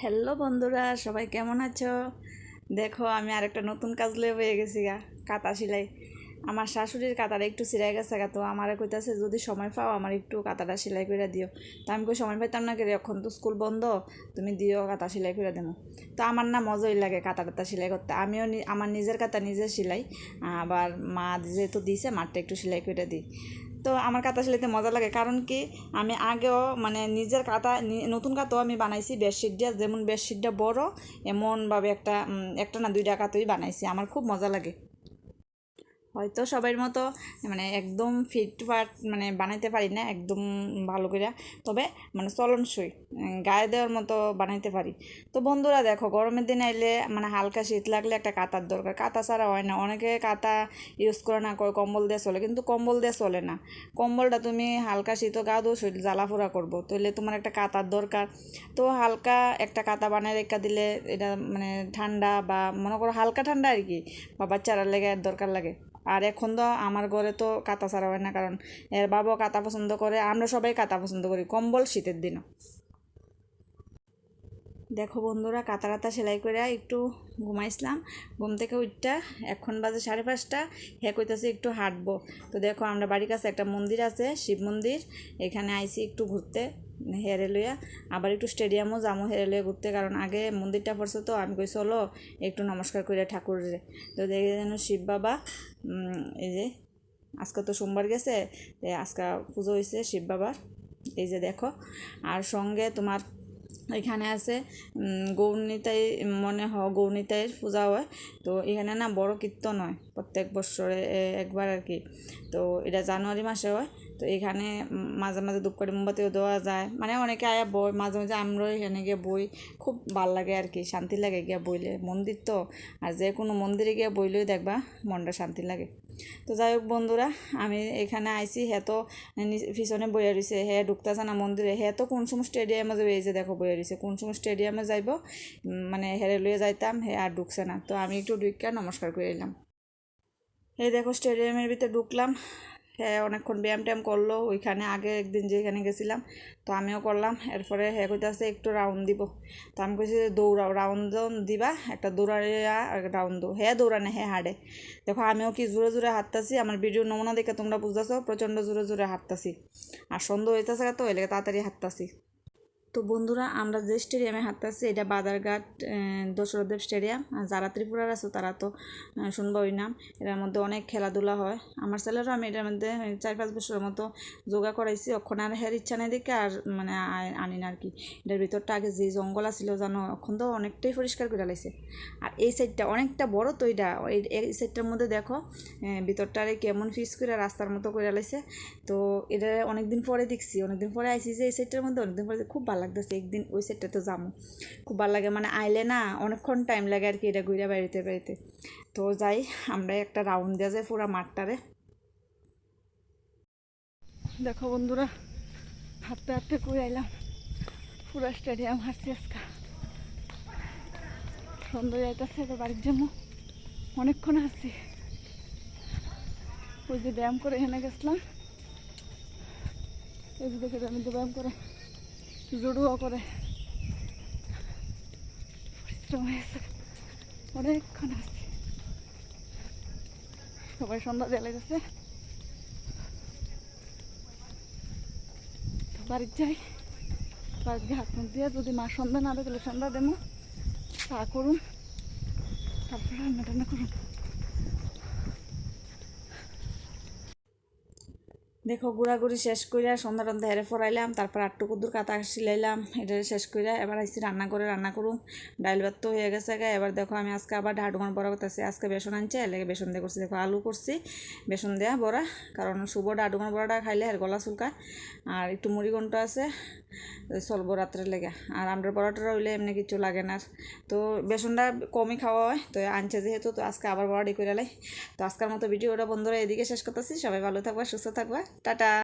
Hello বন্ধুরা, সবাই কেমন আছো? দেখো, আমি আরেকটা নতুন কাজ লয়ে হয়ে গেছি কাঁথা সেলাই। আমার শাশুড়ির কাঁথাটা একটু ছিঁড়ে গেছে তো আমার কইতাছে যদি সময় পাও আমার একটু কাঁথাটা সেলাই করে দিও। তো আমি কই সময় পাইতাম না করে, এখন তো স্কুল বন্ধ, তুমি দিও কাঁথা সেলাই করে দেবো। তো আমার না মজাই লাগে কাঁথা টাথা সেলাই করতে। আমিও আমার নিজের কাঁথা নিজে সেলাই, আবার মা যেহেতু দিছে মারটা একটু সেলাই করে দিই। তো আমার কাঁথা সেলাইতে মজা লাগে, কারণ কি আমি আগেও মানে নিজের কাঁথা নতুন কাঁথাও আমি বানাইছি বেডশিট দিয়ে, যেমন বেডশিটটা বড় এমনভাবে একটা না দুইটা কাঁথাই বানাইছি। আমার খুব মজা লাগে। হয়তো সবার মতো মানে একদম ফিটফাট মানে বানাইতে পারি না একদম ভালো করে, তবে মানে চলনসই গায়ে দেওয়ার মতো বানাইতে পারি। তো বন্ধুরা দেখো, গরমের দিন আইলে মানে হালকা শীত লাগলে একটা কাঁথার দরকার। কাঁথা ছাড়া হয় না, অনেকে কাঁথা ইউজ করে না, কম্বল দিয়ে চলে, কিন্তু কম্বল দিয়ে চলে না। কম্বলটা তুমি হালকা শীত গা দো শরীর জ্বালাফোড়া করবো, তাহলে তোমার একটা কাঁথার দরকার। তো হালকা একটা কাঁথা বানিয়ে রেখা দিলে এটা মানে ঠান্ডা বা মনে করো হালকা ঠান্ডা আর কি, বা বাচ্চারা লেগে দরকার লাগে। আর এখন তো আমার ঘরে তো কাঁথা ছাড়া হয় না, কারণ এর বাবাও কাঁথা পছন্দ করে, আমরা সবাই কাঁথা পছন্দ করি, কম্বল শীতের দিনও। দেখো বন্ধুরা, কাঁথা কাঁথা সেলাই করে একটু ঘুমাইছিলাম, ঘুম থেকে উঠটা এখন বাজে 5:30। হ্যাঁ কইতাছে একটু হাঁটবো। তো দেখো, আমরা বাড়ির কাছে একটা মন্দির আছে, শিব মন্দির, এখানে আইছি একটু ঘুরতে হেরে লইয়া। আবার একটু স্টেডিয়ামও যাবো হেরে লইয়া ঘুরতে, কারণ আগে মন্দিরটা পড়ছে, তো আমি কই চলো একটু নমস্কার করে ঠাকুরের। তো দেখে যেন শিব বাবা, এই যে আজকে তো সোমবার গেছে, আজকে পুজো হয়েছে শিব বাবার, এই যে দেখো। আর সঙ্গে তোমার এখানে আছে গৌরনীতাই, মনে গৌরনীতাইয়ের পূজা হয়। তো এখানে না বড় কীর্তন হয় প্রত্যেক বছরে একবার আর কি। তো এটা জানুয়ারি মাসে হয়। তো এখানে মাঝে মাঝে ধূপকাঠি মোমবাতিও দেওয়া যায়, মানে অনেকে আয়া বই, মাঝে মাঝে আমরাও এখানে গিয়ে বই, খুব ভাল লাগে আর কি, শান্তি লাগে গিয়া বইলে। মন্দির তো, আর যে কোনো মন্দিরে গিয়ে বইলেই দেখবা মনটা শান্তি লাগে। তো যাই হোক বন্ধুরা, আমি এখানে আইছি, হ্যাঁ তো পিছনে বইয়া রয়েছে, হ্যাঁ ঢুকতেছে না মন্দিরে, হ্যাঁ তো কোন সময় স্টেডিয়ামে যাবে, এই যে দেখো বইয়া রয়েছে, কোন সময় স্টেডিয়ামে যাইব মানে হেরে লইয়ে যাইতাম, হ্যাঁ আর ঢুকছে না। তো আমি একটু ঢুকিয়া নমস্কার করে এলাম। এই দেখো স্টেডিয়ামের ভিতরে ঢুকলাম। হ্যাঁ অনেকক্ষণ ব্যায়াম ট্যায়াম করলো ওইখানে, আগে একদিন যেখানে গেছিলাম, তো আমিও করলাম। এরপরে হ্যাঁ কইতাছে একটু রাউন্ড দিব। তো আমি কইছি দৌড়াও, রাউন্ড দিবা, একটা দৌড়াইয়া রাউন্ড দৌ, হ্যাঁ দৌড়ানে হ্যাঁ হাঁটে। দেখো আমিও কি জোরে জোরে হাঁটতাছি, আমার ভিডিও নমুনা দেখে তোমরা বুঝতেছো, প্রচণ্ড জোরে জোরে হাঁটতাছি। আর সন্ধ্যা হইতেছে তো এলাকা তাড়াতাড়ি হাঁটতাছি। তো বন্ধুরা, আমরা যে স্টেডিয়ামে হাঁটতেছি এটা বাদারঘাট দশরথদেব স্টেডিয়াম। আর যারা ত্রিপুরার আছে তারা তো শুনবই নাম। এটার মধ্যে অনেক খেলাধুলা হয়। আমার ছেলেরও আমি এটার মধ্যে 4-5 বছরের মতো যোগা করাইছি, অক্ষণ আর হের ইচ্ছা নেই দেখে আর মানে আনি না আর কি। এটার ভিতরটা আগে যে জঙ্গল আছিল জানো, এখন তো অনেকটাই পরিষ্কার করে লাইছে। আর এই সাইডটা অনেকটা বড়, তো এই সাইডটার মধ্যে দেখো ভিতরটারে কেমন ফিস করে রাস্তার মতো করে লাইছে। তো এটা অনেকদিন পরে দেখছি, অনেকদিন পরে আইসি যে এই সাইডটার মধ্যে, অনেকদিন পরে খুব ভালো লাগতেছে। একদিন ওই সাইডটাতে যাবো, খুব ভালো লাগে, মানে আইলে না অনেকক্ষণ টাইম লাগে আর কি এটা ঘুরে বেড়াইতে বেড়াইতে। তো যাই, আমরা একটা রাউন্ড দেওয়া যায় পুরো মাঠটারে। দেখো বন্ধুরা, হাঁটতে হাঁটতে কই আইলাম, পুরা স্টেডিয়াম হাঁটছি আজকে। সন্ধ্যা যাইতেছে, এবার বাড়ির জন্য অনেকক্ষণ হাঁটছি। ওই যে ব্যায়াম করে এখানে গেছিলাম, এই যে দেখে আমি তো ব্যায়াম করে জুডুও করে পরিশ্রম হয়েছে, অনেকক্ষণ আসছি। সবাই সন্ধ্যা জ্বালাই গেছে, তো বাড়ির যাই, বাড়িতে হাত মুখ দিয়ে যদি মা সন্ধ্যা না দেয় তাহলে সন্ধ্যা দেবো, চা করুন, তারপরে রান্না টান্না করুন। দেখো ঘোরাঘুরি শেষ কইরা সন্ধ্যা টন্ধা হেরে ফরাইলাম, তারপর আটটু কুদ্দুর কাতা সিলাইলাম, এটা শেষ কইরা এবার আইসি রান্না করে রান্না করুম। ডাইল ভাত তো হয়ে গেছে এবার দেখো আমি আজকে আবার ঢাডুমার বড়া করতেছি। আজকে বেসন আনছে, এলাকে বেসন দিয়ে করছি। দেখো আলু করছি বেসন দেওয়া বড়া, কারণ শুভ ডাডুমার বড়াটা খাইলে আর গলা চুলকায়। আর একটু মুড়ি ঘন্ট আছে, চলবো রাত্রের লেগে। আর আমরা বড়াটা রইলে এমনি কিছু লাগে না। তো বেসনটা কমই খাওয়া হয়, তো আনছে যেহেতু, তো আজকে আবার বড়াটি করে লাই। তো আজকের মতো ভিডিওটা বন্ধুরা এদিকে শেষ করতেছি। সবাই ভালো থাকবা, সুস্থ থাকবা, টাটা।